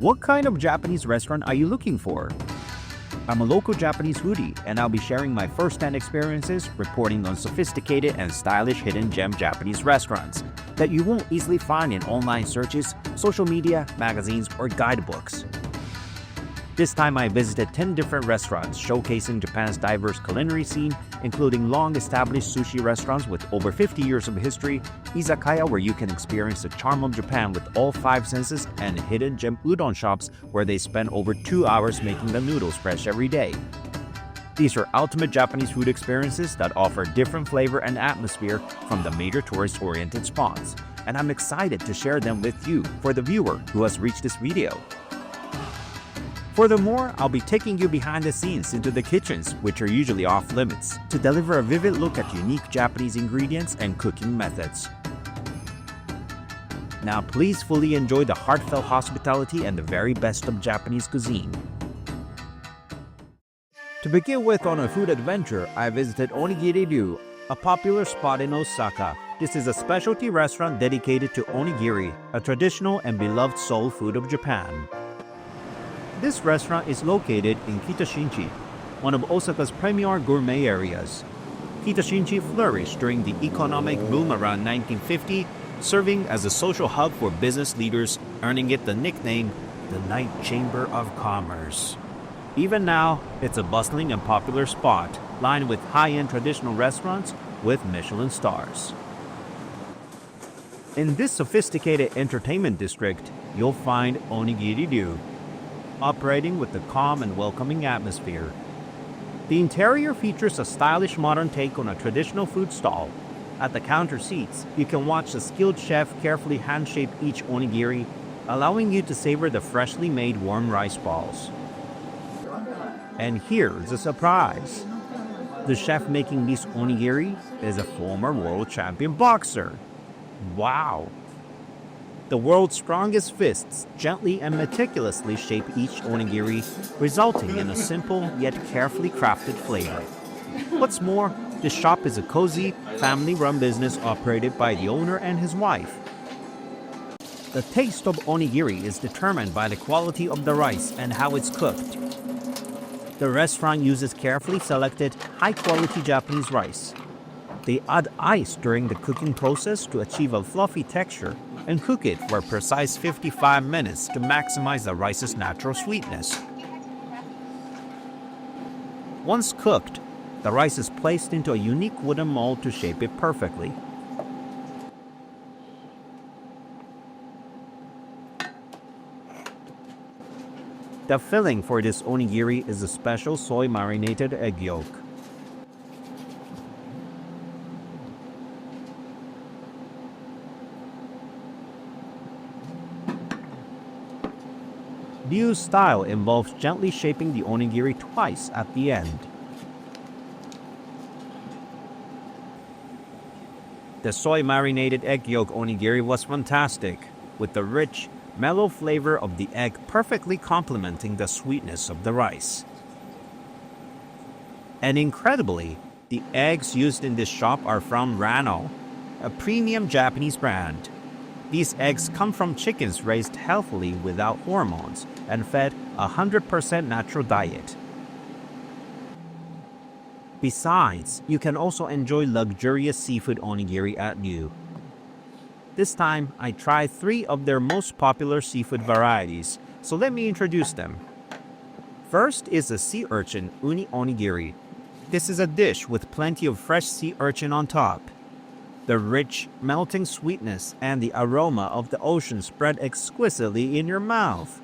What kind of Japanese restaurant are you looking for? I'm a local Japanese foodie, and I'll be sharing my first-hand experiences reporting on sophisticated and stylish hidden gem Japanese restaurants that you won't easily find in online searches, social media, magazines, or guidebooks. This time I visited 10 different restaurants showcasing Japan's diverse culinary scene, including long-established sushi restaurants with over 50 years of history, izakaya where you can experience the charm of Japan with all 5 senses, and hidden gem udon shops where they spend over 2 hours making the noodles fresh every day. These are ultimate Japanese food experiences that offer different flavor and atmosphere from the major tourist-oriented spots, and I'm excited to share them with you for the viewer who has reached this video. Furthermore, I'll be taking you behind the scenes into the kitchens, which are usually off limits, to deliver a vivid look at unique Japanese ingredients and cooking methods. Now please fully enjoy the heartfelt hospitality and the very best of Japanese cuisine. To begin with on a food adventure, I visited Onigiri Ryu, a popular spot in Osaka. This is a specialty restaurant dedicated to onigiri, a traditional and beloved soul food of Japan. This restaurant is located in Kitashinchi, one of Osaka's premier gourmet areas. Kitashinchi flourished during the economic boom around 1950, serving as a social hub for business leaders, earning it the nickname the Night Chamber of Commerce. Even now, it's a bustling and popular spot, lined with high-end traditional restaurants with Michelin stars. In this sophisticated entertainment district, you'll find Onigiri Ryu, operating with a calm and welcoming atmosphere. The interior features a stylish modern take on a traditional food stall. At the counter seats, you can watch the skilled chef carefully hand-shape each onigiri, allowing you to savor the freshly made warm rice balls. And here's a surprise. The chef making these onigiri is a former world champion boxer. Wow! The world's strongest fists gently and meticulously shape each onigiri, resulting in a simple yet carefully crafted flavor. What's more, this shop is a cozy, family-run business operated by the owner and his wife. The taste of onigiri is determined by the quality of the rice and how it's cooked. The restaurant uses carefully selected, high-quality Japanese rice. They add ice during the cooking process to achieve a fluffy texture and cook it for a precise 55 minutes to maximize the rice's natural sweetness. Once cooked, the rice is placed into a unique wooden mold to shape it perfectly. The filling for this onigiri is a special soy-marinated egg yolk. Ryu's style involves gently shaping the onigiri twice at the end. The soy-marinated egg yolk onigiri was fantastic, with the rich, mellow flavor of the egg perfectly complementing the sweetness of the rice. And incredibly, the eggs used in this shop are from Rano, a premium Japanese brand. These eggs come from chickens raised healthily without hormones and fed a 100% natural diet. Besides, you can also enjoy luxurious seafood onigiri at Ryu. This time, I tried 3 of their most popular seafood varieties, so let me introduce them. First is the sea urchin uni onigiri. This is a dish with plenty of fresh sea urchin on top. The rich, melting sweetness and the aroma of the ocean spread exquisitely in your mouth.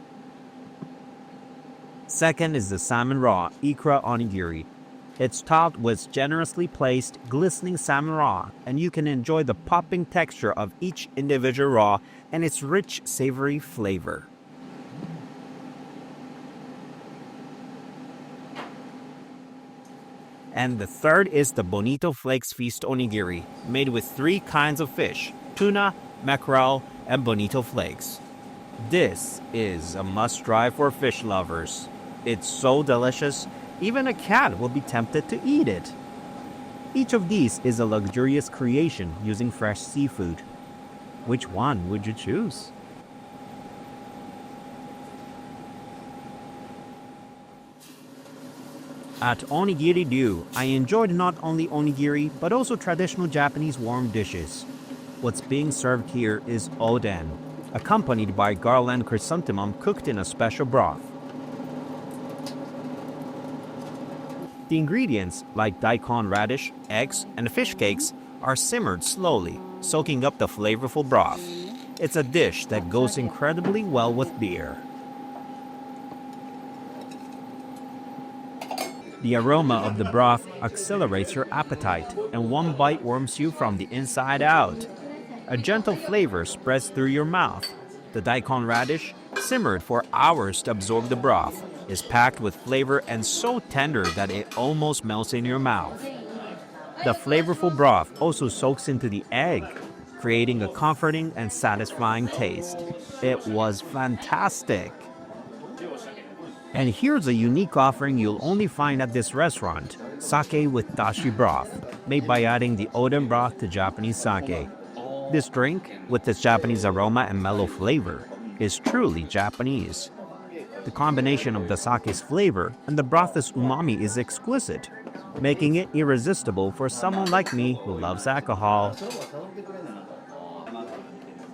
Second is the salmon raw ikra onigiri. It's topped with generously placed, glistening salmon raw, and you can enjoy the popping texture of each individual raw and its rich, savory flavor. And the third is the Bonito Flakes Feast onigiri, made with 3 kinds of fish: tuna, mackerel, and bonito flakes. This is a must-try for fish lovers. It's so delicious, even a cat will be tempted to eat it. Each of these is a luxurious creation using fresh seafood. Which one would you choose? At Onigiri Ryu, I enjoyed not only onigiri but also traditional Japanese warm dishes. What's being served here is oden, accompanied by garland chrysanthemum cooked in a special broth. The ingredients, like daikon radish, eggs, and fish cakes, are simmered slowly, soaking up the flavorful broth. It's a dish that goes incredibly well with beer. The aroma of the broth accelerates your appetite, and one bite warms you from the inside out. A gentle flavor spreads through your mouth. The daikon radish, simmered for hours to absorb the broth, is packed with flavor and so tender that it almost melts in your mouth. The flavorful broth also soaks into the egg, creating a comforting and satisfying taste. It was fantastic. And here's a unique offering you'll only find at this restaurant: sake with dashi broth, made by adding the oden broth to Japanese sake. This drink, with its Japanese aroma and mellow flavor, is truly Japanese. The combination of the sake's flavor and the broth's umami is exquisite, making it irresistible for someone like me who loves alcohol.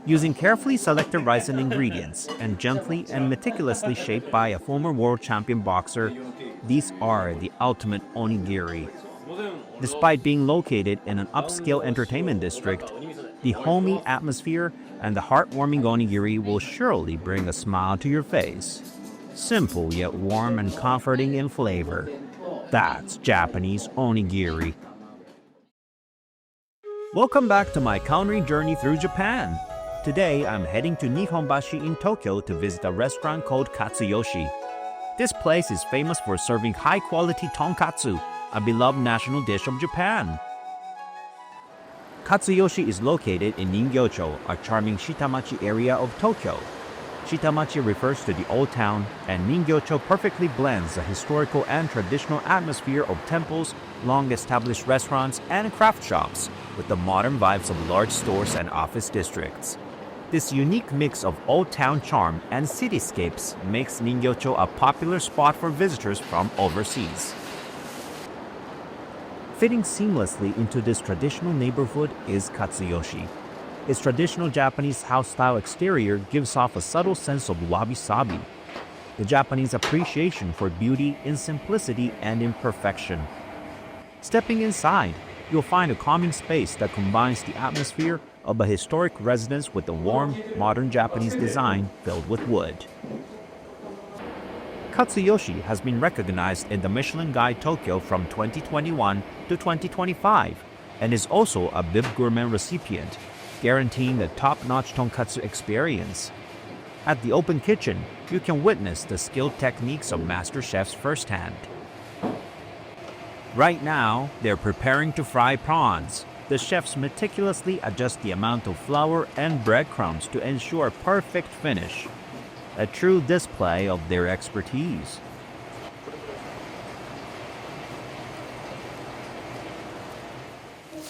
Using carefully selected rice and ingredients, and gently and meticulously shaped by a former world champion boxer, these are the ultimate onigiri. Despite being located in an upscale entertainment district, the homey atmosphere and the heartwarming onigiri will surely bring a smile to your face. Simple yet warm and comforting in flavor. That's Japanese onigiri. Welcome back to my culinary journey through Japan. Today, I'm heading to Nihonbashi in Tokyo to visit a restaurant called Katsuyoshi. This place is famous for serving high-quality tonkatsu, a beloved national dish of Japan. Katsuyoshi is located in Ningyocho, a charming Shitamachi area of Tokyo. Shitamachi refers to the old town, and Ningyocho perfectly blends the historical and traditional atmosphere of temples, long-established restaurants, and craft shops with the modern vibes of large stores and office districts. This unique mix of old town charm and cityscapes makes Ningyocho a popular spot for visitors from overseas. Fitting seamlessly into this traditional neighborhood is Katsuyoshi. Its traditional Japanese house-style exterior gives off a subtle sense of wabi-sabi, the Japanese appreciation for beauty in simplicity and imperfection. Stepping inside, you'll find a calming space that combines the atmosphere of a historic residence with a warm, modern Japanese design filled with wood. Katsuyoshi has been recognized in the Michelin Guide Tokyo from 2021 to 2025 and is also a Bib Gourmand recipient, guaranteeing a top-notch tonkatsu experience. At the open kitchen, you can witness the skilled techniques of master chefs firsthand. Right now, they're preparing to fry prawns. The chefs meticulously adjust the amount of flour and breadcrumbs to ensure a perfect finish. A true display of their expertise.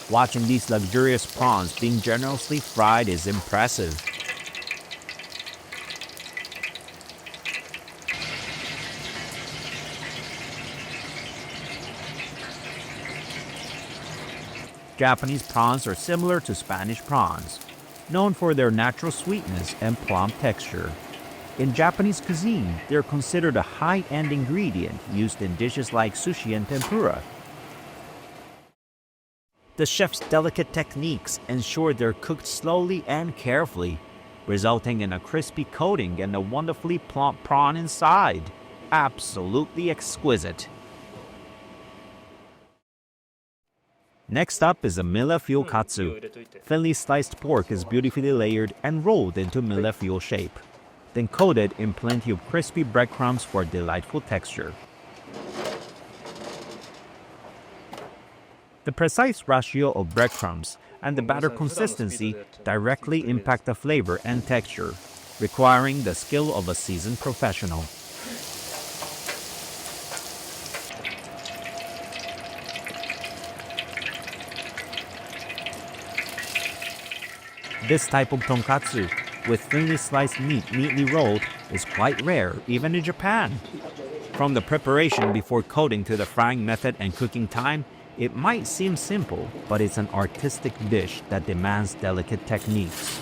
Watching these luxurious prawns being generously fried is impressive. Japanese prawns are similar to Spanish prawns, known for their natural sweetness and plump texture. In Japanese cuisine, they're considered a high-end ingredient used in dishes like sushi and tempura. The chef's delicate techniques ensure they're cooked slowly and carefully, resulting in a crispy coating and a wonderfully plump prawn inside. Absolutely exquisite. Next up is a mille-feuille katsu. Thinly sliced pork is beautifully layered and rolled into mille-feuille shape, then coated in plenty of crispy breadcrumbs for a delightful texture. The precise ratio of breadcrumbs and the batter consistency directly impact the flavor and texture, requiring the skill of a seasoned professional. This type of tonkatsu, with thinly sliced meat neatly rolled, is quite rare even in Japan. From the preparation before coating to the frying method and cooking time, it might seem simple, but it's an artistic dish that demands delicate techniques.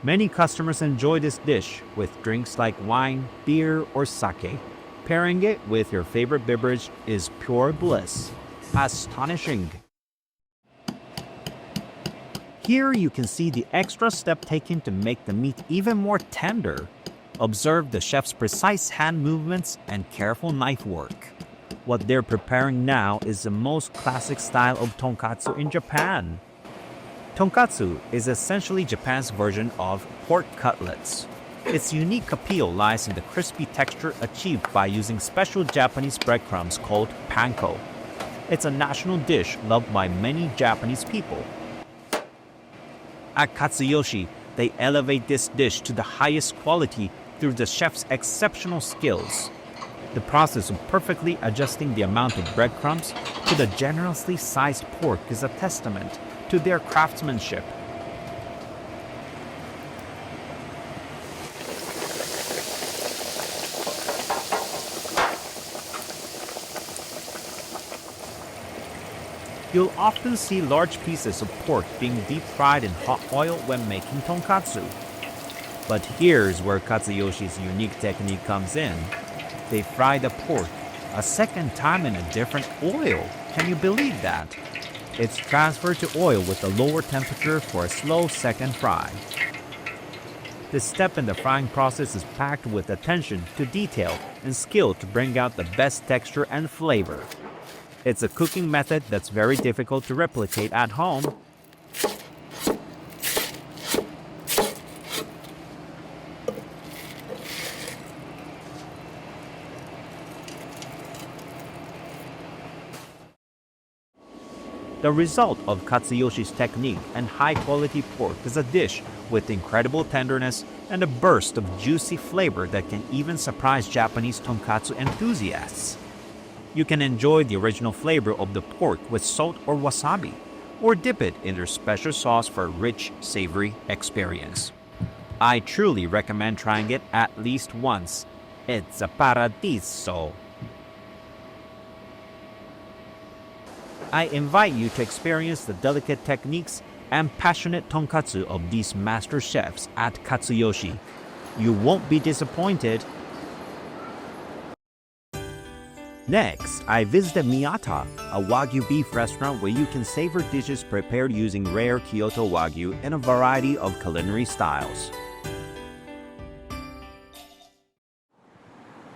Many customers enjoy this dish with drinks like wine, beer, or sake. Pairing it with your favorite beverage is pure bliss. Astonishing! Here you can see the extra step taken to make the meat even more tender. Observe the chef's precise hand movements and careful knife work. What they're preparing now is the most classic style of tonkatsu in Japan. Tonkatsu is essentially Japan's version of pork cutlets. Its unique appeal lies in the crispy texture achieved by using special Japanese breadcrumbs called panko. It's a national dish loved by many Japanese people. At Katsuyoshi, they elevate this dish to the highest quality through the chef's exceptional skills. The process of perfectly adjusting the amount of breadcrumbs to the generously sized pork is a testament to their craftsmanship. You'll often see large pieces of pork being deep fried in hot oil when making tonkatsu. But here's where Katsuyoshi's unique technique comes in. They fry the pork a second time in a different oil. Can you believe that? It's transferred to oil with a lower temperature for a slow second fry. This step in the frying process is packed with attention to detail and skill to bring out the best texture and flavor. It's a cooking method that's very difficult to replicate at home. The result of Katsuyoshi's technique and high-quality pork is a dish with incredible tenderness and a burst of juicy flavor that can even surprise Japanese tonkatsu enthusiasts. You can enjoy the original flavor of the pork with salt or wasabi, or dip it in their special sauce for a rich, savory experience. I truly recommend trying it at least once. It's a paradiso. I invite you to experience the delicate techniques and passionate tonkatsu of these master chefs at Katsuyoshi. You won't be disappointed. Next, I visited Miyata, a Wagyu beef restaurant where you can savor dishes prepared using rare Kyoto Wagyu in a variety of culinary styles.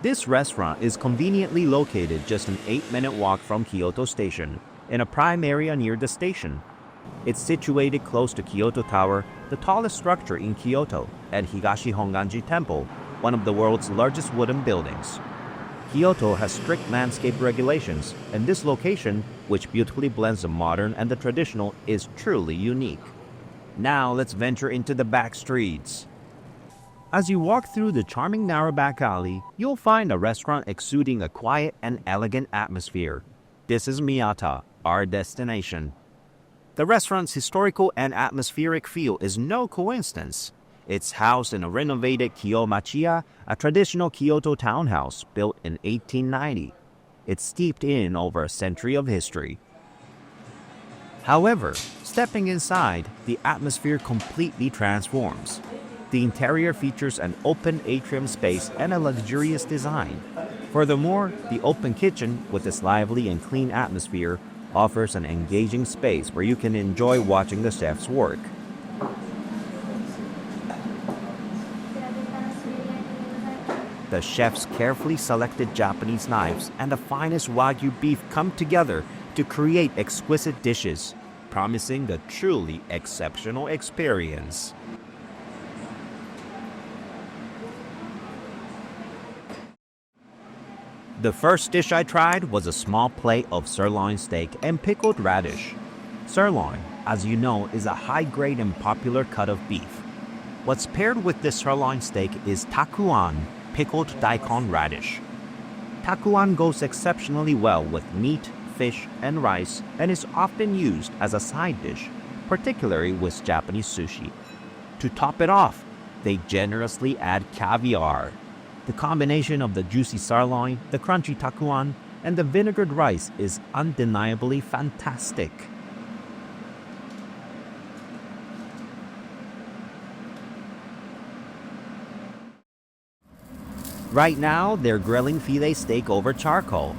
This restaurant is conveniently located just an 8-minute walk from Kyoto Station, in a prime area near the station. It's situated close to Kyoto Tower, the tallest structure in Kyoto, and Higashi Honganji Temple, one of the world's largest wooden buildings. Kyoto has strict landscape regulations, and this location, which beautifully blends the modern and the traditional, is truly unique. Now let's venture into the back streets. As you walk through the charming narrow back alley, you'll find a restaurant exuding a quiet and elegant atmosphere. This is Miyata, our destination. The restaurant's historical and atmospheric feel is no coincidence. It's housed in a renovated Kiyomachiya, a traditional Kyoto townhouse built in 1890. It's steeped in over a century of history. However, stepping inside, the atmosphere completely transforms. The interior features an open atrium space and a luxurious design. Furthermore, the open kitchen, with its lively and clean atmosphere, offers an engaging space where you can enjoy watching the chefs work. The chef's carefully selected Japanese knives and the finest Wagyu beef come together to create exquisite dishes, promising the truly exceptional experience. The first dish I tried was a small plate of sirloin steak and pickled radish. Sirloin, as you know, is a high-grade and popular cut of beef. What's paired with this sirloin steak is takuan, pickled daikon radish. Takuan goes exceptionally well with meat, fish, and rice and is often used as a side dish, particularly with Japanese sushi. To top it off, they generously add caviar. The combination of the juicy sirloin, the crunchy takuan, and the vinegared rice is undeniably fantastic. Right now, they're grilling filet steak over charcoal.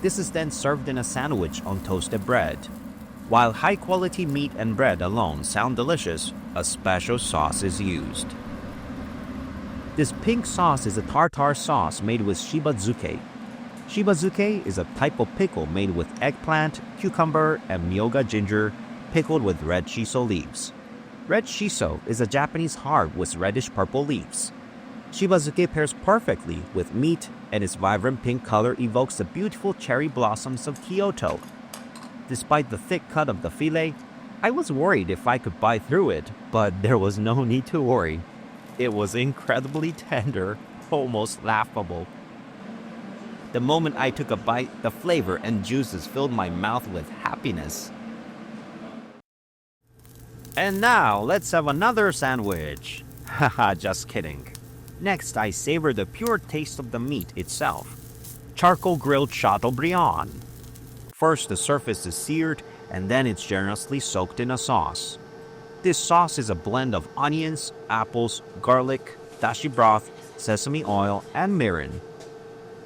This is then served in a sandwich on toasted bread. While high-quality meat and bread alone sound delicious, a special sauce is used. This pink sauce is a tartar sauce made with shibazuke. Shibazuke is a type of pickle made with eggplant, cucumber, and myoga ginger, pickled with red shiso leaves. Red shiso is a Japanese herb with reddish-purple leaves. Shibazuke pairs perfectly with meat, and its vibrant pink color evokes the beautiful cherry blossoms of Kyoto. Despite the thick cut of the filet, I was worried if I could bite through it, but there was no need to worry. It was incredibly tender, almost laughable. The moment I took a bite, the flavor and juices filled my mouth with happiness. And now, let's have another sandwich. Haha, just kidding. Next, I savor the pure taste of the meat itself. Charcoal grilled chateaubriand. First, the surface is seared, and then it's generously soaked in a sauce. This sauce is a blend of onions, apples, garlic, dashi broth, sesame oil, and mirin.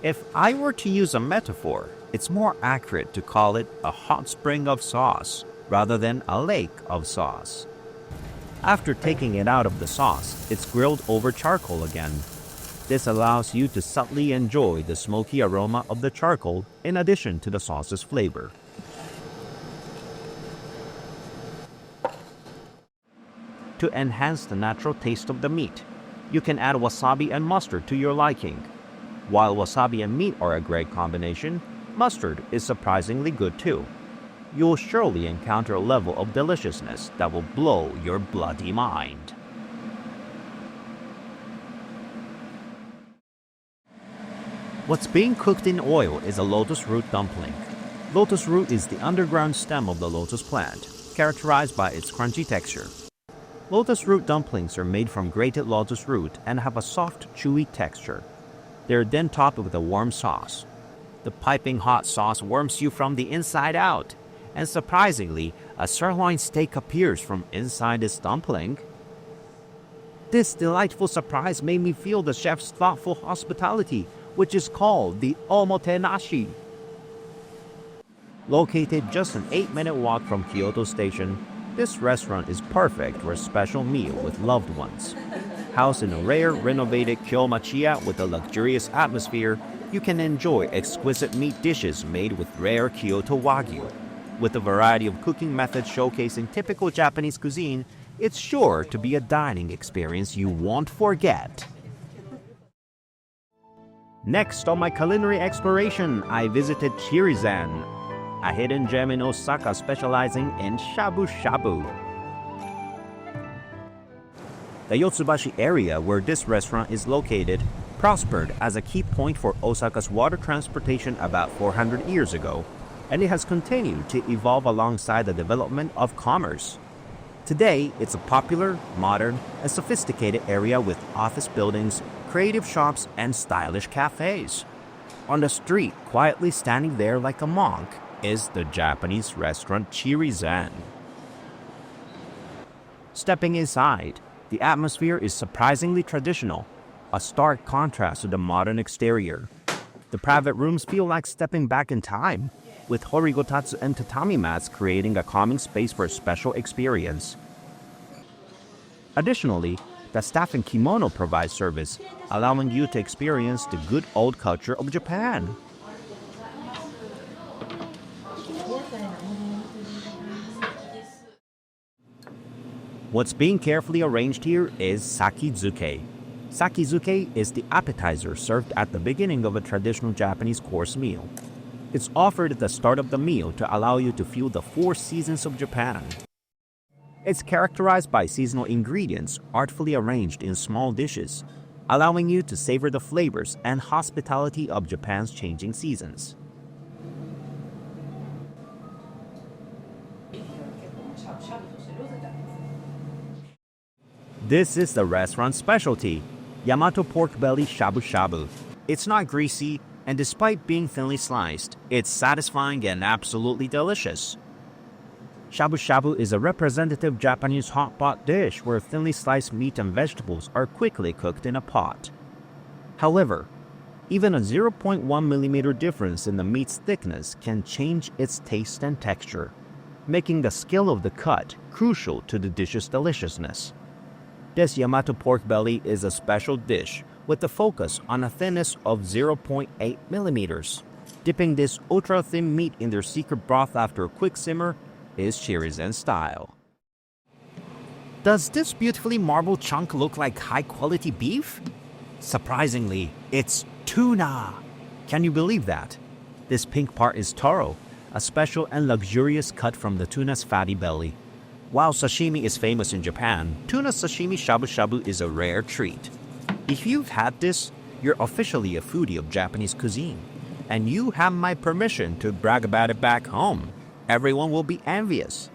If I were to use a metaphor, it's more accurate to call it a hot spring of sauce rather than a lake of sauce. After taking it out of the sauce, it's grilled over charcoal again. This allows you to subtly enjoy the smoky aroma of the charcoal in addition to the sauce's flavor. To enhance the natural taste of the meat, you can add wasabi and mustard to your liking. While wasabi and meat are a great combination, mustard is surprisingly good too. You'll surely encounter a level of deliciousness that will blow your bloody mind. What's being cooked in oil is a lotus root dumpling. Lotus root is the underground stem of the lotus plant, characterized by its crunchy texture. Lotus root dumplings are made from grated lotus root and have a soft, chewy texture. They are then topped with a warm sauce. The piping hot sauce warms you from the inside out. And surprisingly, a sirloin steak appears from inside this dumpling. This delightful surprise made me feel the chef's thoughtful hospitality, which is called the omotenashi. Located just an 8-minute walk from Kyoto Station, this restaurant is perfect for a special meal with loved ones. Housed in a rare, renovated Kyomachiya with a luxurious atmosphere, you can enjoy exquisite meat dishes made with rare Kyoto Wagyu. With a variety of cooking methods showcasing typical Japanese cuisine, it's sure to be a dining experience you won't forget. Next on my culinary exploration, I visited Chirizen, a hidden gem in Osaka specializing in shabu shabu. The Yotsubashi area where this restaurant is located prospered as a key point for Osaka's water transportation about 400 years ago, and it has continued to evolve alongside the development of commerce. Today, it's a popular, modern, and sophisticated area with office buildings, creative shops, and stylish cafes. On the street, quietly standing there like a monk, is the Japanese restaurant Chirizen. Stepping inside, the atmosphere is surprisingly traditional, a stark contrast to the modern exterior. The private rooms feel like stepping back in time, with horigotatsu and tatami mats creating a calming space for a special experience. Additionally, the staff in kimono provides service, allowing you to experience the good old culture of Japan. What's being carefully arranged here is sakizuke. Sakizuke is the appetizer served at the beginning of a traditional Japanese course meal. It's offered at the start of the meal to allow you to feel the 4 seasons of Japan. It's characterized by seasonal ingredients artfully arranged in small dishes. allowing you to savor the flavors and hospitality of Japan's changing seasons. This is the restaurant's specialty, Yamato pork belly shabu shabu. It's not greasy, and despite being thinly sliced, it's satisfying and absolutely delicious. Shabu shabu is a representative Japanese hot pot dish where thinly sliced meat and vegetables are quickly cooked in a pot. However, even a 0.1 mm difference in the meat's thickness can change its taste and texture, making the skill of the cut crucial to the dish's deliciousness. This Yamato pork belly is a special dish with the focus on a thinness of 0.8 mm. Dipping this ultra-thin meat in their secret broth after a quick simmer is Shirizen style. Does this beautifully marbled chunk look like high-quality beef? Surprisingly, it's tuna! Can you believe that? This pink part is taro, a special and luxurious cut from the tuna's fatty belly. While sashimi is famous in Japan, tuna sashimi shabu shabu is a rare treat. If you've had this, you're officially a foodie of Japanese cuisine, and you have my permission to brag about it back home. Everyone will be envious.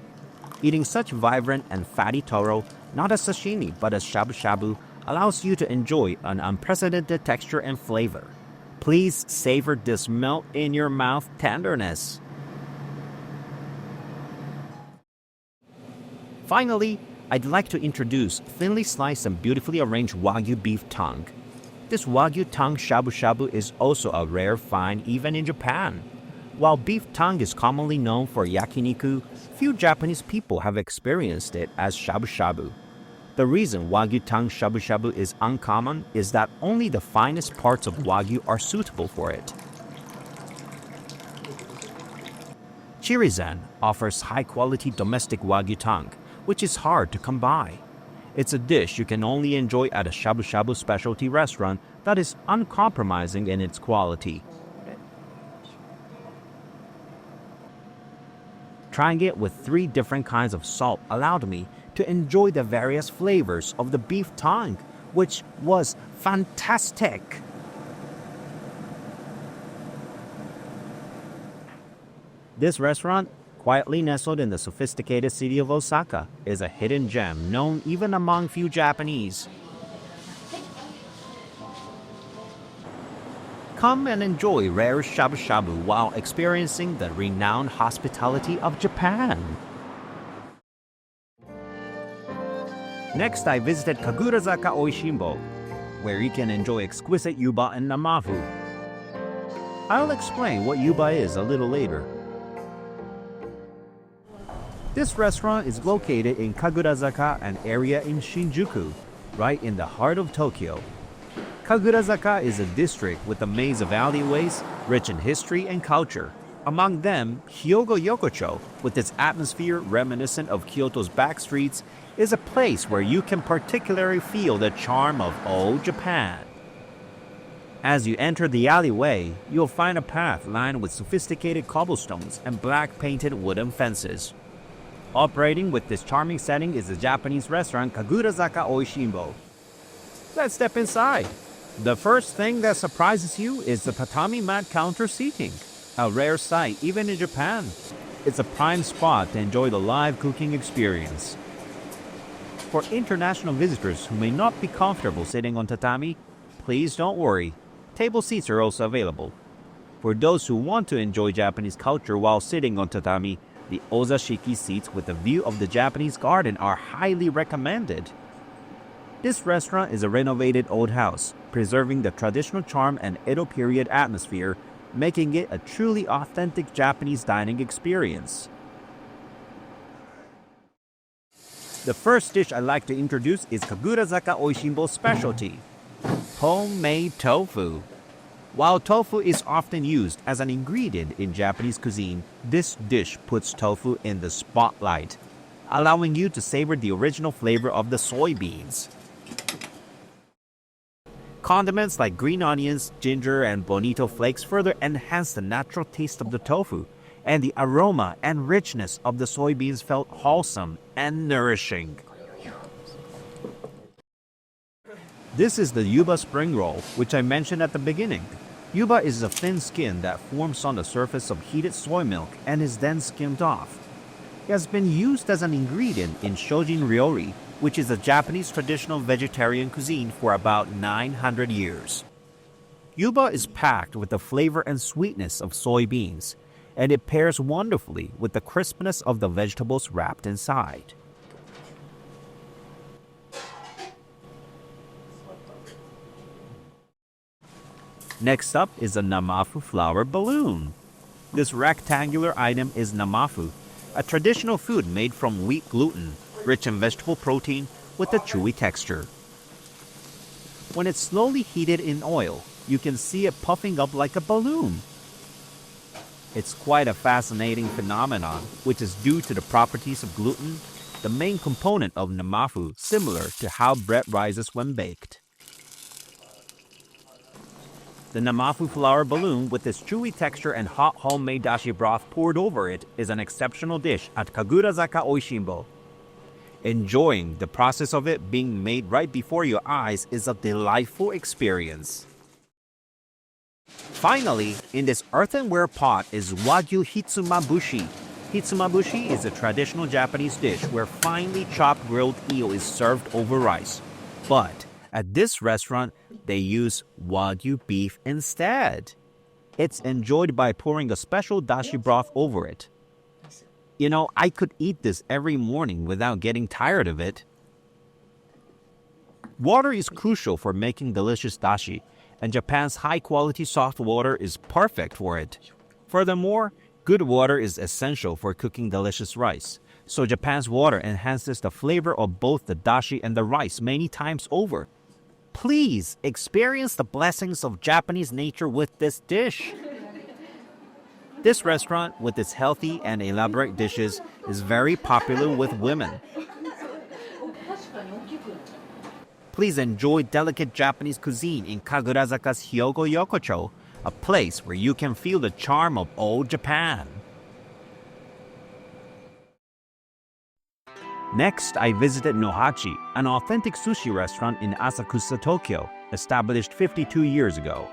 Eating such vibrant and fatty taro, not as sashimi but as shabu shabu, allows you to enjoy an unprecedented texture and flavor. Please savor this melt-in-your-mouth tenderness. Finally, I'd like to introduce thinly sliced and beautifully arranged Wagyu beef tongue. This Wagyu tongue shabu shabu is also a rare find even in Japan. While beef tongue is commonly known for yakiniku, few Japanese people have experienced it as shabu shabu. The reason Wagyu tongue shabu shabu is uncommon is that only the finest parts of Wagyu are suitable for it. Shirizen offers high-quality domestic Wagyu tongue, which is hard to come by. It's a dish you can only enjoy at a shabu shabu specialty restaurant that is uncompromising in its quality. Trying it with 3 different kinds of salt allowed me to enjoy the various flavors of the beef tongue, which was fantastic. This restaurant, quietly nestled in the sophisticated city of Osaka, is a hidden gem known even among few Japanese. Come and enjoy rare shabu shabu while experiencing the renowned hospitality of Japan. Next, I visited Kagurazaka Oishimbo, where you can enjoy exquisite yuba and namafu. I'll explain what yuba is a little later. This restaurant is located in Kagurazaka, an area in Shinjuku, right in the heart of Tokyo. Kagurazaka is a district with a maze of alleyways, rich in history and culture. Among them, Hyogo Yokocho, with its atmosphere reminiscent of Kyoto's back streets, is a place where you can particularly feel the charm of old Japan. As you enter the alleyway, you'll find a path lined with sophisticated cobblestones and black painted wooden fences. Operating with this charming setting is the Japanese restaurant Kagurazaka Oishimbo. Let's step inside. The first thing that surprises you is the tatami mat counter seating, a rare sight even in Japan. It's a prime spot to enjoy the live cooking experience. For international visitors who may not be comfortable sitting on tatami, please don't worry. Table seats are also available. For those who want to enjoy Japanese culture while sitting on tatami, the ozashiki seats with a view of the Japanese garden are highly recommended. This restaurant is a renovated old house, preserving the traditional charm and Edo period atmosphere, making it a truly authentic Japanese dining experience. The first dish I'd like to introduce is Kagurazaka Oishimbo's specialty, homemade tofu. While tofu is often used as an ingredient in Japanese cuisine, this dish puts tofu in the spotlight, allowing you to savor the original flavor of the soybeans. Condiments like green onions, ginger, and bonito flakes further enhance the natural taste of the tofu, and the aroma and richness of the soybeans felt wholesome and nourishing. This is the yuba spring roll, which I mentioned at the beginning. Yuba is a thin skin that forms on the surface of heated soy milk and is then skimmed off. It has been used as an ingredient in shojin ryori, which is a Japanese traditional vegetarian cuisine for about 900 years. Yuba is packed with the flavor and sweetness of soybeans, and it pairs wonderfully with the crispness of the vegetables wrapped inside. Next up is a namafu flour balloon. This rectangular item is namafu, a traditional food made from wheat gluten, rich in vegetable protein with a chewy texture. When it's slowly heated in oil, you can see it puffing up like a balloon. It's quite a fascinating phenomenon, which is due to the properties of gluten, the main component of namafu, similar to how bread rises when baked. The namafu flour balloon with its chewy texture and hot homemade dashi broth poured over it is an exceptional dish at Kagurazaka Oishimbo. Enjoying the process of it being made right before your eyes is a delightful experience. Finally, in this earthenware pot is Wagyu hitsumabushi. Hitsumabushi is a traditional Japanese dish where finely chopped grilled eel is served over rice. But at this restaurant, they use Wagyu beef instead. It's enjoyed by pouring a special dashi broth over it. You know, I could eat this every morning without getting tired of it. Water is crucial for making delicious dashi, and Japan's high-quality soft water is perfect for it. Furthermore, good water is essential for cooking delicious rice, so Japan's water enhances the flavor of both the dashi and the rice many times over. Please experience the blessings of Japanese nature with this dish. This restaurant, with its healthy and elaborate dishes, is very popular with women. Please enjoy delicate Japanese cuisine in Kagurazaka's Hyogo Yokocho, a place where you can feel the charm of old Japan. Next, I visited Nohachi, an authentic sushi restaurant in Asakusa, Tokyo, established 52 years ago.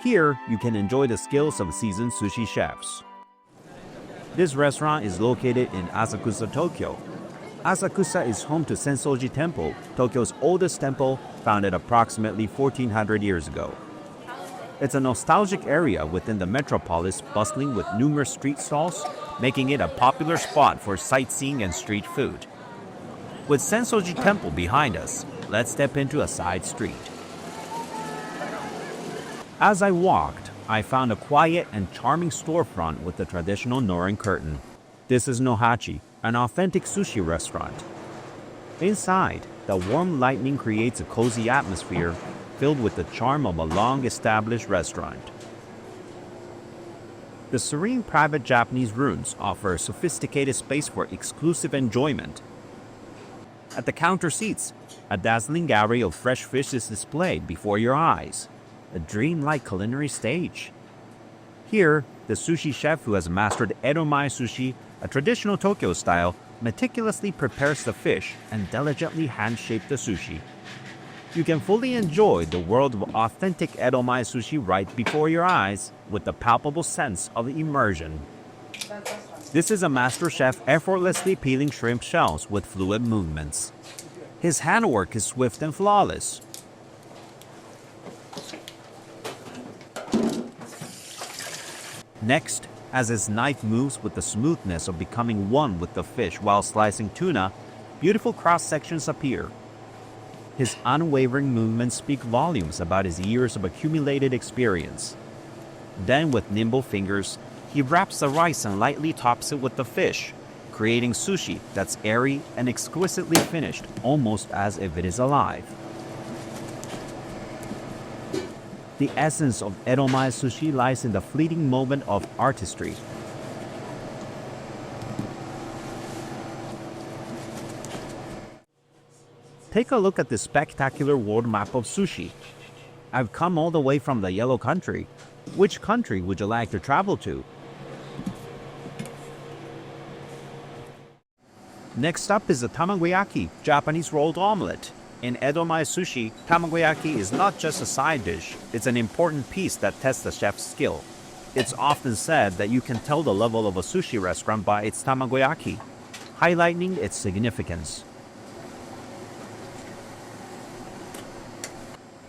Here, you can enjoy the skills of seasoned sushi chefs. This restaurant is located in Asakusa, Tokyo. Asakusa is home to Sensoji Temple, Tokyo's oldest temple, founded approximately 1400 years ago. It's a nostalgic area within the metropolis, bustling with numerous street stalls, making it a popular spot for sightseeing and street food. With Sensoji Temple behind us, let's step into a side street. As I walked, I found a quiet and charming storefront with the traditional Norin curtain. This is Nohachi, an authentic sushi restaurant. Inside, the warm lighting creates a cozy atmosphere filled with the charm of a long-established restaurant. The serene private Japanese rooms offer a sophisticated space for exclusive enjoyment. At the counter seats, a dazzling gallery of fresh fish is displayed before your eyes, a dreamlike culinary stage. Here, the sushi chef who has mastered Edomae sushi, a traditional Tokyo style, meticulously prepares the fish and delicately hand-shape the sushi. You can fully enjoy the world of authentic Edomae sushi right before your eyes with the palpable sense of immersion. This is a master chef effortlessly peeling shrimp shells with fluid movements. His handwork is swift and flawless. Next, as his knife moves with the smoothness of becoming one with the fish while slicing tuna, beautiful cross-sections appear. His unwavering movements speak volumes about his years of accumulated experience. Then, with nimble fingers, he wraps the rice and lightly tops it with the fish, creating sushi that's airy and exquisitely finished, almost as if it is alive. The essence of Edomae sushi lies in the fleeting moment of artistry. Take a look at this spectacular world map of sushi. I've come all the way from the Yellow Country. Which country would you like to travel to? Next up is the tamagoyaki, Japanese rolled omelet. In Edomae sushi, tamagoyaki is not just a side dish, it's an important piece that tests the chef's skill. It's often said that you can tell the level of a sushi restaurant by its tamagoyaki, highlighting its significance.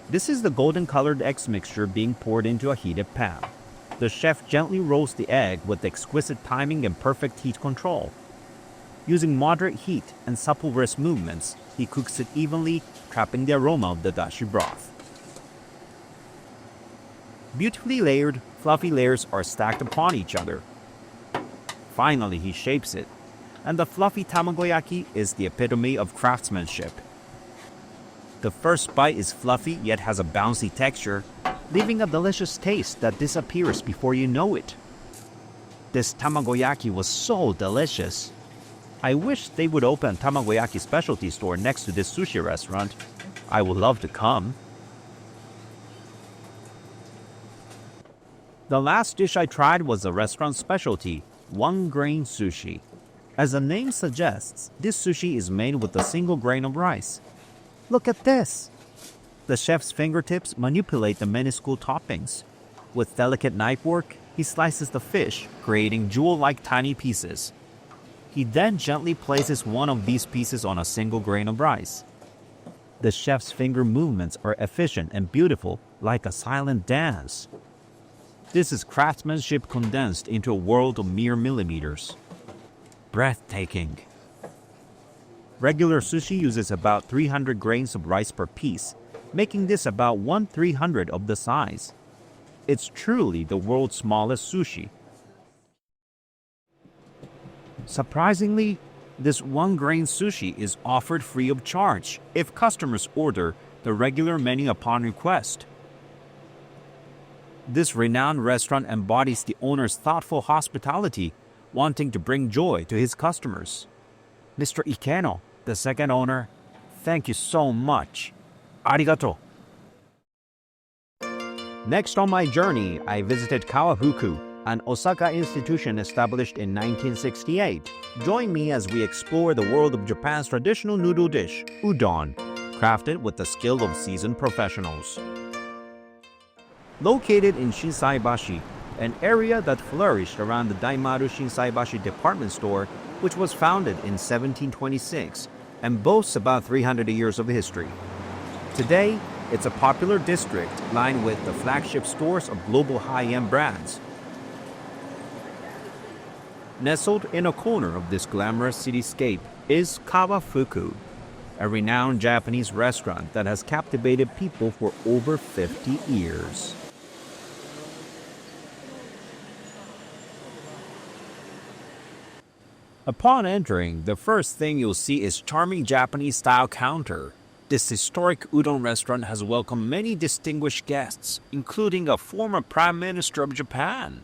This is the golden-colored egg mixture being poured into a heated pan. The chef gently rolls the egg with exquisite timing and perfect heat control. Using moderate heat and supple wrist movements, he cooks it evenly, trapping the aroma of the dashi broth. Beautifully layered, fluffy layers are stacked upon each other. Finally, he shapes it, and the fluffy tamagoyaki is the epitome of craftsmanship. The first bite is fluffy yet has a bouncy texture, leaving a delicious taste that disappears before you know it. This tamagoyaki was so delicious. I wish they would open a tamagoyaki specialty store next to this sushi restaurant. I would love to come. The last dish I tried was the restaurant's specialty, one-grain sushi. As the name suggests, this sushi is made with a single grain of rice. Look at this! The chef's fingertips manipulate the minuscule toppings. With delicate knife work, he slices the fish, creating jewel-like tiny pieces. He then gently places one of these pieces on a single grain of rice. The chef's finger movements are efficient and beautiful, like a silent dance. This is craftsmanship condensed into a world of mere millimeters. Breathtaking. Regular sushi uses about 300 grains of rice per piece, making this about 1/300 of the size. It's truly the world's smallest sushi. Surprisingly, this one-grain sushi is offered free of charge if customers order the regular menu upon request. This renowned restaurant embodies the owner's thoughtful hospitality, wanting to bring joy to his customers. Mr. Ikeno, the second owner, thank you so much. Arigato. Next on my journey, I visited Kawafuku, an Osaka institution established in 1968. Join me as we explore the world of Japan's traditional noodle dish, udon, crafted with the skill of seasoned professionals. Located in Shinsaibashi, an area that flourished around the Daimaru Shinsaibashi department store, which was founded in 1726 and boasts about 300 years of history. Today, it's a popular district lined with the flagship stores of global high-end brands. Nestled in a corner of this glamorous cityscape is Kawafuku, a renowned Japanese restaurant that has captivated people for over 50 years. Upon entering, the first thing you'll see is charming Japanese-style counter. This historic udon restaurant has welcomed many distinguished guests, including a former Prime Minister of Japan.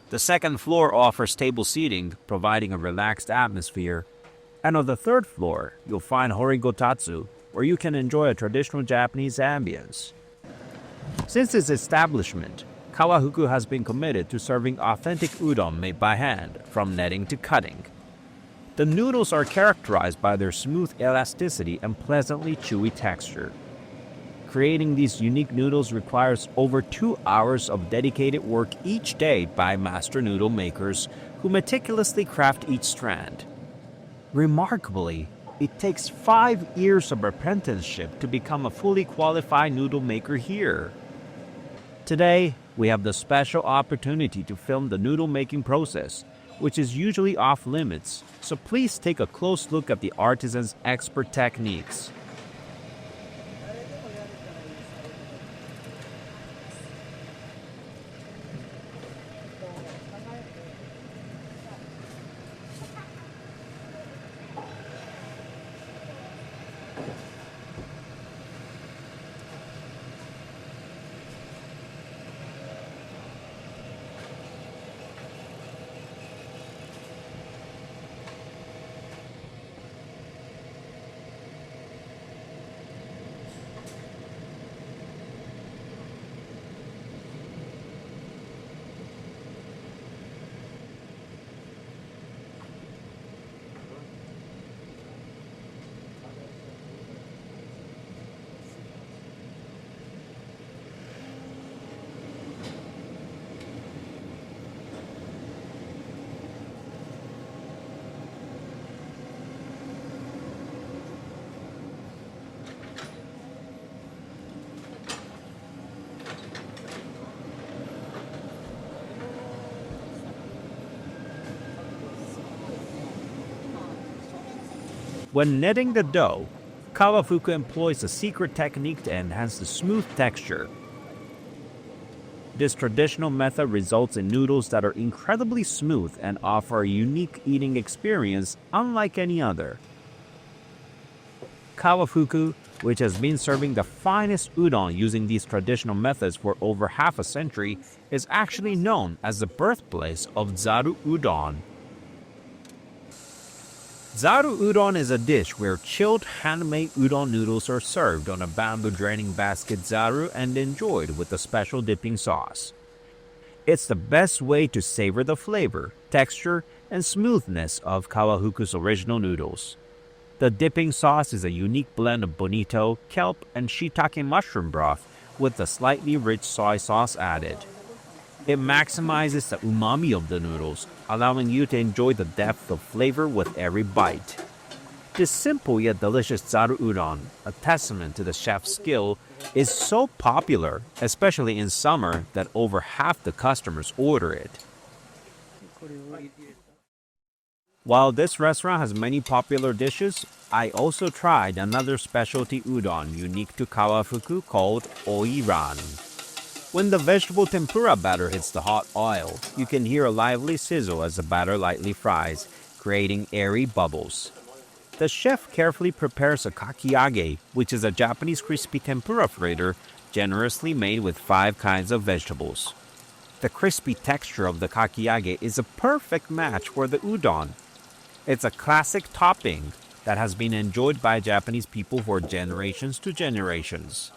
The second floor offers table seating, providing a relaxed atmosphere. And on the third floor, you'll find Horigotatsu, where you can enjoy a traditional Japanese ambience. Since its establishment, Kawafuku has been committed to serving authentic udon made by hand, from netting to cutting. The noodles are characterized by their smooth elasticity and pleasantly chewy texture. Creating these unique noodles requires over 2 hours of dedicated work each day by master noodle makers who meticulously craft each strand. Remarkably, it takes 5 years of apprenticeship to become a fully qualified noodle maker here. Today, we have the special opportunity to film the noodle making process, which is usually off limits, so please take a close look at the artisan's expert techniques. When kneading the dough, Kawafuku employs a secret technique to enhance the smooth texture. This traditional method results in noodles that are incredibly smooth and offer a unique eating experience unlike any other. Kawafuku, which has been serving the finest udon using these traditional methods for over half a century, is actually known as the birthplace of Zaru Udon. Zaru Udon is a dish where chilled handmade udon noodles are served on a bamboo draining basket zaru and enjoyed with a special dipping sauce. It's the best way to savor the flavor, texture, and smoothness of Kawafuku's original noodles. The dipping sauce is a unique blend of bonito, kelp, and shiitake mushroom broth with a slightly rich soy sauce added. It maximizes the umami of the noodles, allowing you to enjoy the depth of flavor with every bite. This simple yet delicious zaru udon, a testament to the chef's skill, is so popular, especially in summer, that over half the customers order it. While this restaurant has many popular dishes, I also tried another specialty udon unique to Kawafuku called oiran. When the vegetable tempura batter hits the hot oil, you can hear a lively sizzle as the batter lightly fries, creating airy bubbles. The chef carefully prepares a kakiage, which is a Japanese crispy tempura fritter generously made with 5 kinds of vegetables. The crispy texture of the kakiage is a perfect match for the udon. It's a classic topping that has been enjoyed by Japanese people for generations to generations.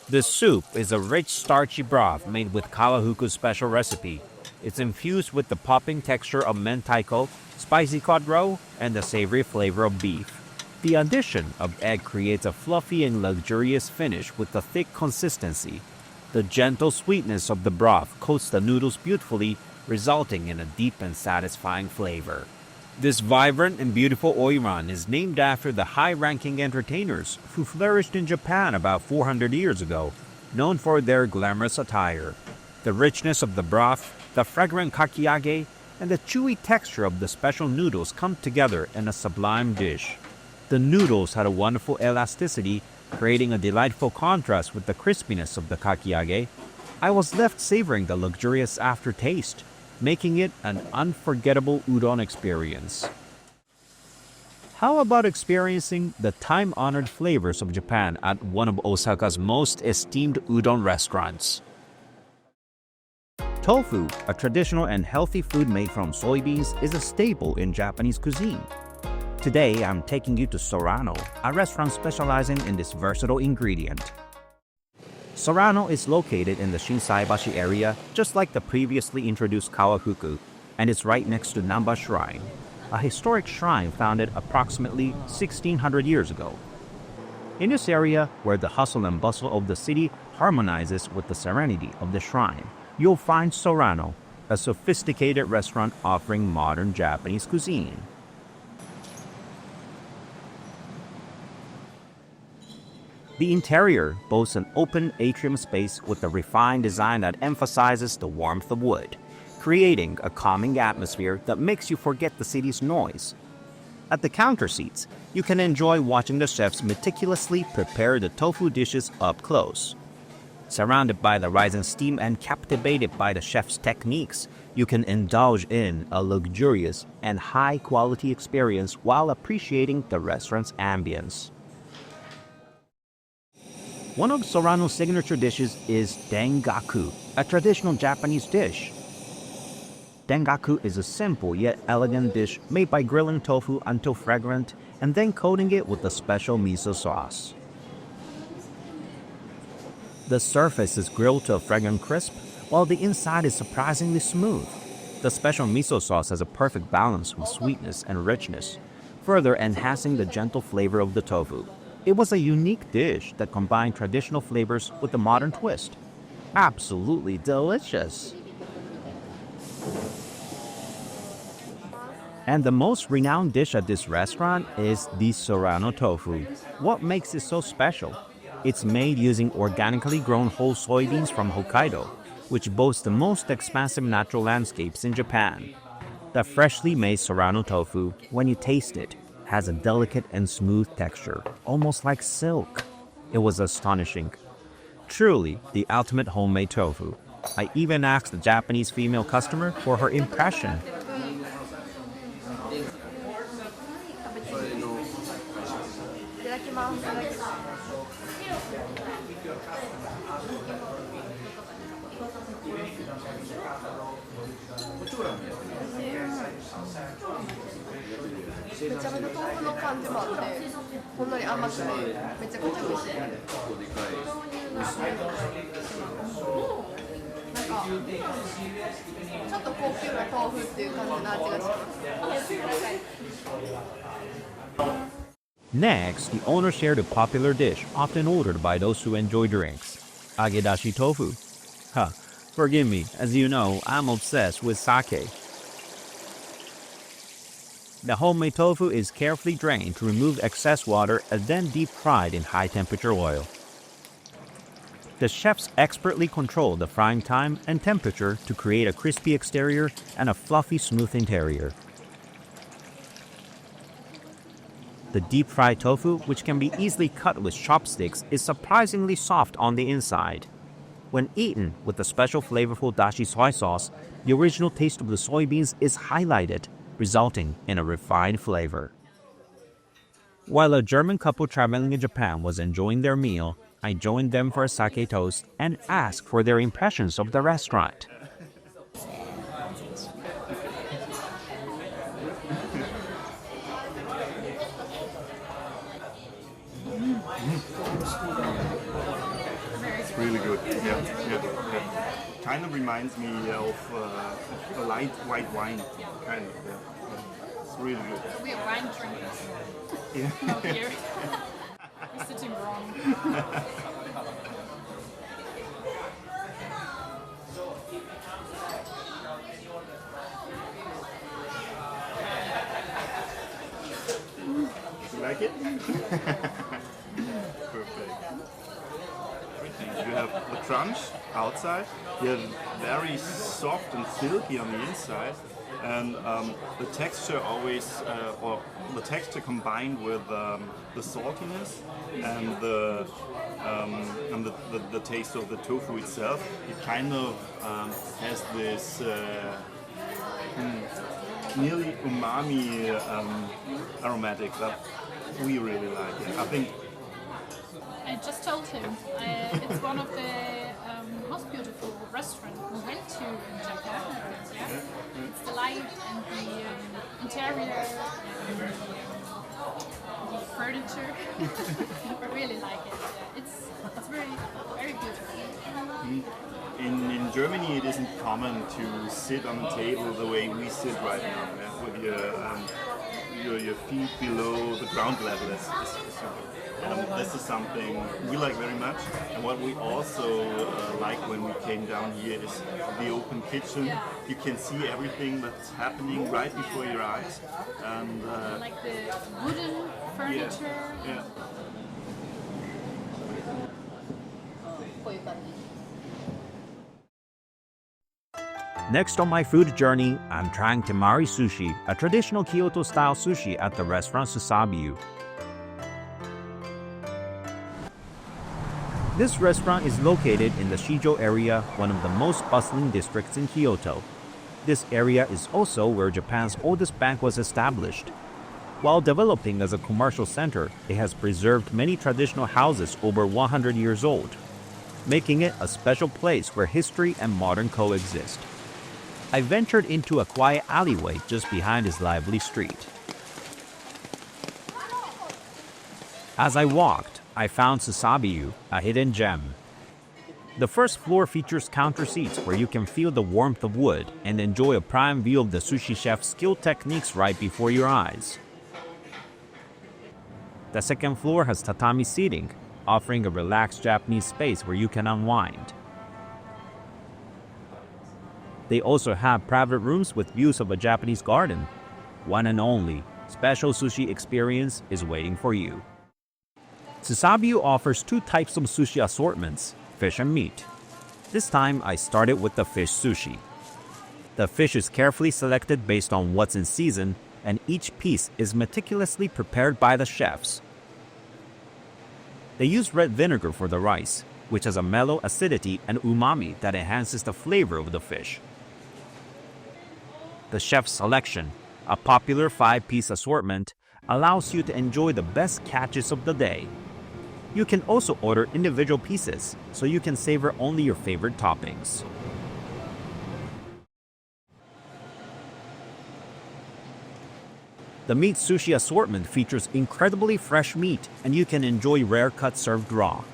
The soup is a rich starchy broth made with Kawafuku's special recipe. It's infused with the popping texture of mentaiko, spicy cod roe, and the savory flavor of beef. The addition of egg creates a fluffy and luxurious finish with a thick consistency. The gentle sweetness of the broth coats the noodles beautifully, resulting in a deep and satisfying flavor. This vibrant and beautiful oiran is named after the high-ranking entertainers who flourished in Japan about 400 years ago, known for their glamorous attire. The richness of the broth, the fragrant kakiage, and the chewy texture of the special noodles come together in a sublime dish. The noodles had a wonderful elasticity, creating a delightful contrast with the crispiness of the kakiage. I was left savoring the luxurious aftertaste, making it an unforgettable udon experience. How about experiencing the time-honored flavors of Japan at one of Osaka's most esteemed udon restaurants? Tofu, a traditional and healthy food made from soybeans, is a staple in Japanese cuisine. Today, I'm taking you to Sorano, a restaurant specializing in this versatile ingredient. Sorano is located in the Shinsaibashi area, just like the previously introduced Kawafuku, and it's right next to Namba Shrine, a historic shrine founded approximately 1600 years ago. In this area, where the hustle and bustle of the city harmonizes with the serenity of the shrine, you'll find Sorano, a sophisticated restaurant offering modern Japanese cuisine. The interior boasts an open atrium space with a refined design that emphasizes the warmth of wood, creating a calming atmosphere that makes you forget the city's noise. At the counter seats, you can enjoy watching the chefs meticulously prepare the tofu dishes up close. Surrounded by the rising steam and captivated by the chef's techniques, you can indulge in a luxurious and high-quality experience while appreciating the restaurant's ambience. One of Sorano's signature dishes is dengaku, a traditional Japanese dish. Dengaku is a simple yet elegant dish made by grilling tofu until fragrant and then coating it with a special miso sauce. The surface is grilled to a fragrant crisp, while the inside is surprisingly smooth. The special miso sauce has a perfect balance of sweetness and richness, further enhancing the gentle flavor of the tofu. It was a unique dish that combined traditional flavors with a modern twist. Absolutely delicious! And the most renowned dish at this restaurant is the Sorano tofu. What makes it so special? It's made using organically grown whole soybeans from Hokkaido, which boasts the most expansive natural landscapes in Japan. The freshly made Sorano tofu, when you taste it, has a delicate and smooth texture, almost like silk. It was astonishing. Truly, the ultimate homemade tofu. I even asked the Japanese female customer for her impression. Next, the owner shared a popular dish often ordered by those who enjoy drinks, agedashi tofu. Forgive me, as you know, I'm obsessed with sake. The homemade tofu is carefully drained to remove excess water and then deep fried in high-temperature oil. The chefs expertly control the frying time and temperature to create a crispy exterior and a fluffy, smooth interior. The deep-fried tofu, which can be easily cut with chopsticks, is surprisingly soft on the inside. When eaten with the special flavorful dashi soy sauce, the original taste of the soybeans is highlighted, resulting in a refined flavor. While a German couple traveling in Japan was enjoying their meal, I joined them for a sake toast and asked for their impressions of the restaurant. It's really good. Yeah. Kind of reminds me of a light white wine. Kind of. Yeah. It's really good. We are wine drinkers. Yeah. Out here. You're sitting wrong. You like it? Perfect. You have the crunch outside, you have very soft and silky on the inside, and the texture always, or the texture combined with the saltiness and the taste of the tofu itself, it kind of has this nearly umami aromatic that we really like. I think I just told him it's one of the most beautiful restaurants we went to in Japan. Yeah? It's the light and the interior and the furniture. I really like it. Yeah. It's very, very beautiful. in Germany it isn't common to sit on the table the way we sit right now, yeah? With your feet below the ground level. This is something we like very much, and what we also like when we came down here is the open kitchen. You can see everything that's happening right before your eyes, and Like the wooden furniture. yeah. Next on my food journey, I'm trying temari sushi, a traditional Kyoto-style sushi at the restaurant Susabiyu. This restaurant is located in the Shijo area, one of the most bustling districts in Kyoto. This area is also where Japan's oldest bank was established. While developing as a commercial center, it has preserved many traditional houses over 100 years old, making it a special place where history and modern coexist. I ventured into a quiet alleyway just behind this lively street. As I walked, I found Susabiyu, a hidden gem. The first floor features counter seats where you can feel the warmth of wood and enjoy a prime view of the sushi chef's skilled techniques right before your eyes. The second floor has tatami seating, offering a relaxed Japanese space where you can unwind. They also have private rooms with views of a Japanese garden. One and only special sushi experience is waiting for you. Susabiyu offers two types of sushi assortments, fish and meat. This time I started with the fish sushi. The fish is carefully selected based on what's in season, and each piece is meticulously prepared by the chefs. They use red vinegar for the rice, which has a mellow acidity and umami that enhances the flavor of the fish. The chef's selection, a popular 5-piece assortment, allows you to enjoy the best catches of the day. You can also order individual pieces, so you can savor only your favorite toppings. The meat sushi assortment features incredibly fresh meat, and you can enjoy rare cuts served raw.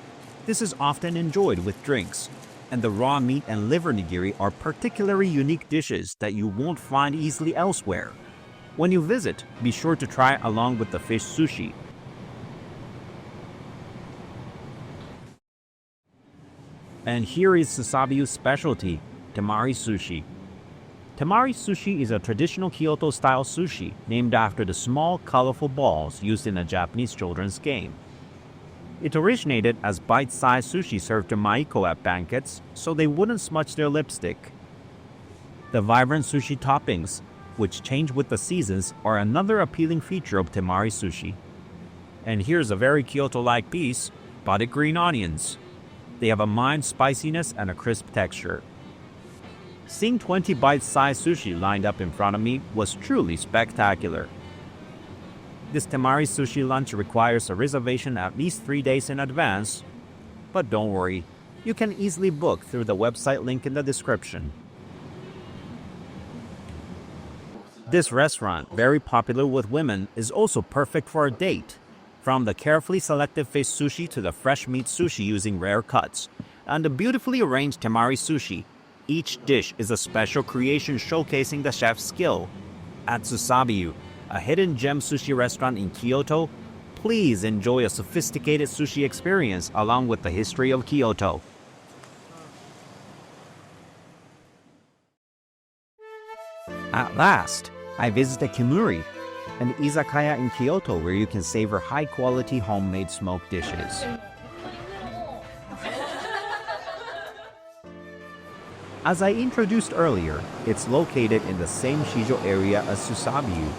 This is often enjoyed with drinks, and the raw meat and liver nigiri are particularly unique dishes that you won't find easily elsewhere. When you visit, be sure to try along with the fish sushi. And here is Susabiyu's specialty, temari sushi. Temari sushi is a traditional Kyoto-style sushi named after the small, colorful balls used in a Japanese children's game. It originated as bite-sized sushi served to maiko at banquets, so they wouldn't smudge their lipstick. The vibrant sushi toppings, which change with the seasons, are another appealing feature of temari sushi. And here's a very Kyoto-like piece, budded green onions. They have a mild spiciness and a crisp texture. Seeing 20 bite-sized sushi lined up in front of me was truly spectacular. This temari sushi lunch requires a reservation at least 3 days in advance, but don't worry, you can easily book through the website link in the description. This restaurant, very popular with women, is also perfect for a date. From the carefully selected fish sushi to the fresh meat sushi using rare cuts, and the beautifully arranged temari sushi, each dish is a special creation showcasing the chef's skill. At Susabiyu, a hidden gem sushi restaurant in Kyoto, please enjoy a sophisticated sushi experience along with the history of Kyoto. At last, I visited Kimuri, an izakaya in Kyoto where you can savor high-quality homemade smoked dishes. As I introduced earlier, it's located in the same Shijo area as Susabiyu.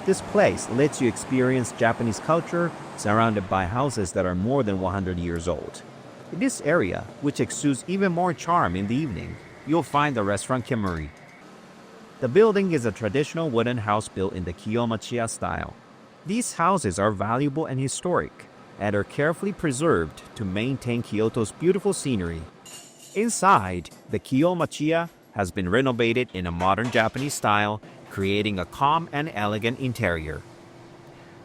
This place lets you experience Japanese culture surrounded by houses that are more than 100 years old. In this area, which exudes even more charm in the evening, you'll find the restaurant Kimuri. The building is a traditional wooden house built in the Kiyomachiya style. These houses are valuable and historic, and are carefully preserved to maintain Kyoto's beautiful scenery. Inside, the Kiyomachiya has been renovated in a modern Japanese style, creating a calm and elegant interior.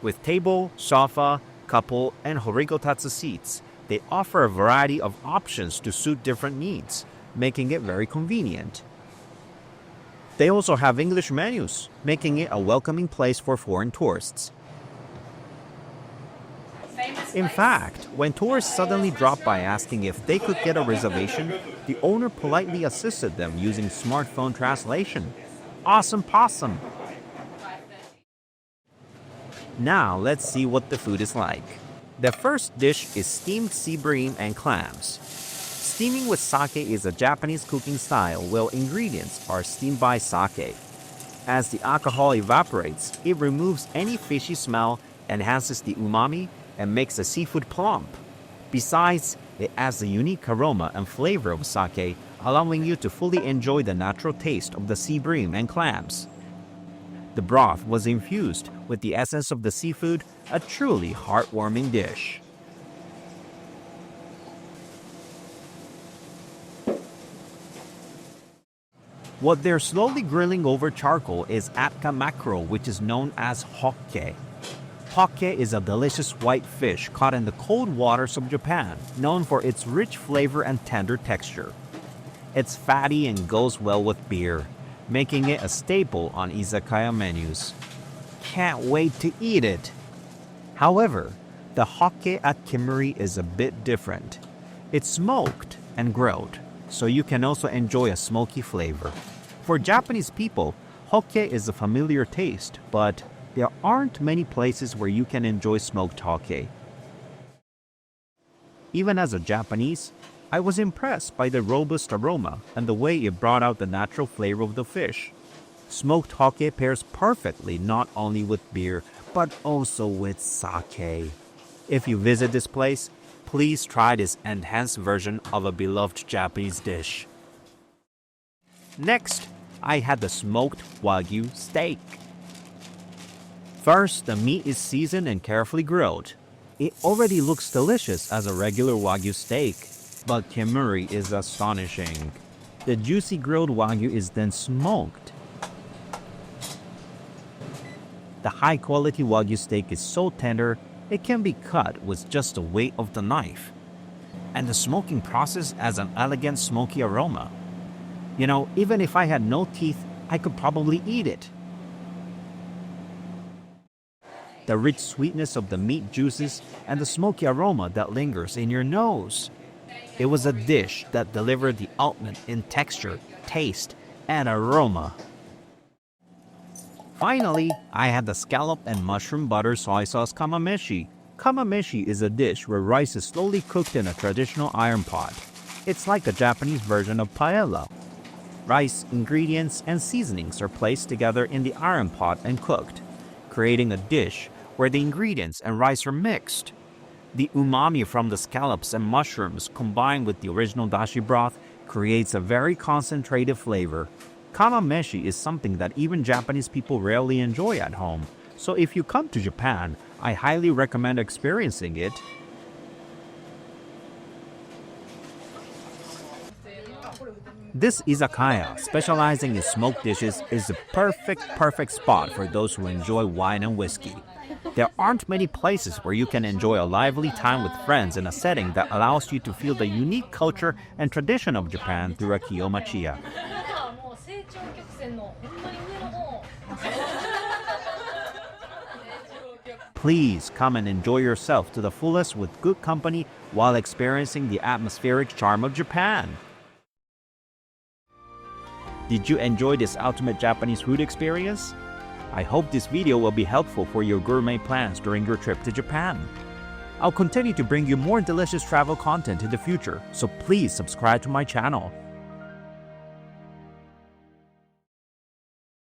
With table, sofa, couple, and horigotatsu seats, they offer a variety of options to suit different needs, making it very convenient. They also have English menus, making it a welcoming place for foreign tourists. In fact, when tourists suddenly dropped by asking if they could get a reservation, the owner politely assisted them using smartphone translation. Awesome possum! Now let's see what the food is like. The first dish is steamed sea bream and clams. Steaming with sake is a Japanese cooking style where ingredients are steamed by sake. As the alcohol evaporates, it removes any fishy smell, enhances the umami, and makes the seafood plump. Besides, it adds the unique aroma and flavor of sake, allowing you to fully enjoy the natural taste of the sea bream and clams. The broth was infused with the essence of the seafood, a truly heartwarming dish. What they're slowly grilling over charcoal is atka mackerel, which is known as hokke. Hokke is a delicious white fish caught in the cold waters of Japan, known for its rich flavor and tender texture. It's fatty and goes well with beer, making it a staple on izakaya menus. Can't wait to eat it! However, the hokke at Kimuri is a bit different. It's smoked and grilled, so you can also enjoy a smoky flavor. For Japanese people, hokke is a familiar taste, but there aren't many places where you can enjoy smoked hokke. Even as a Japanese, I was impressed by the robust aroma and the way it brought out the natural flavor of the fish. Smoked Hokke pairs perfectly not only with beer, but also with sake. If you visit this place, please try this enhanced version of a beloved Japanese dish. Next, I had the smoked Wagyu steak. First, the meat is seasoned and carefully grilled. It already looks delicious as a regular Wagyu steak, but Kemuri is astonishing. The juicy grilled Wagyu is then smoked. The high-quality Wagyu steak is so tender, it can be cut with just the weight of the knife. And the smoking process adds an elegant smoky aroma. You know, even if I had no teeth, I could probably eat it. The rich sweetness of the meat juices and the smoky aroma that lingers in your nose. It was a dish that delivered the ultimate in texture, taste, and aroma. Finally, I had the scallop and mushroom butter soy sauce kamameshi. Kamameshi is a dish where rice is slowly cooked in a traditional iron pot. It's like a Japanese version of paella. Rice, ingredients, and seasonings are placed together in the iron pot and cooked, creating a dish where the ingredients and rice are mixed. The umami from the scallops and mushrooms combined with the original dashi broth creates a very concentrated flavor. Kamameshi is something that even Japanese people rarely enjoy at home, so if you come to Japan, I highly recommend experiencing it. This izakaya, specializing in smoked dishes, is the perfect spot for those who enjoy wine and whiskey. There aren't many places where you can enjoy a lively time with friends in a setting that allows you to feel the unique culture and tradition of Japan through a kiyomachiya. Please come and enjoy yourself to the fullest with good company while experiencing the atmospheric charm of Japan. Did you enjoy this ultimate Japanese food experience? I hope this video will be helpful for your gourmet plans during your trip to Japan. I'll continue to bring you more delicious travel content in the future, so please subscribe to my channel.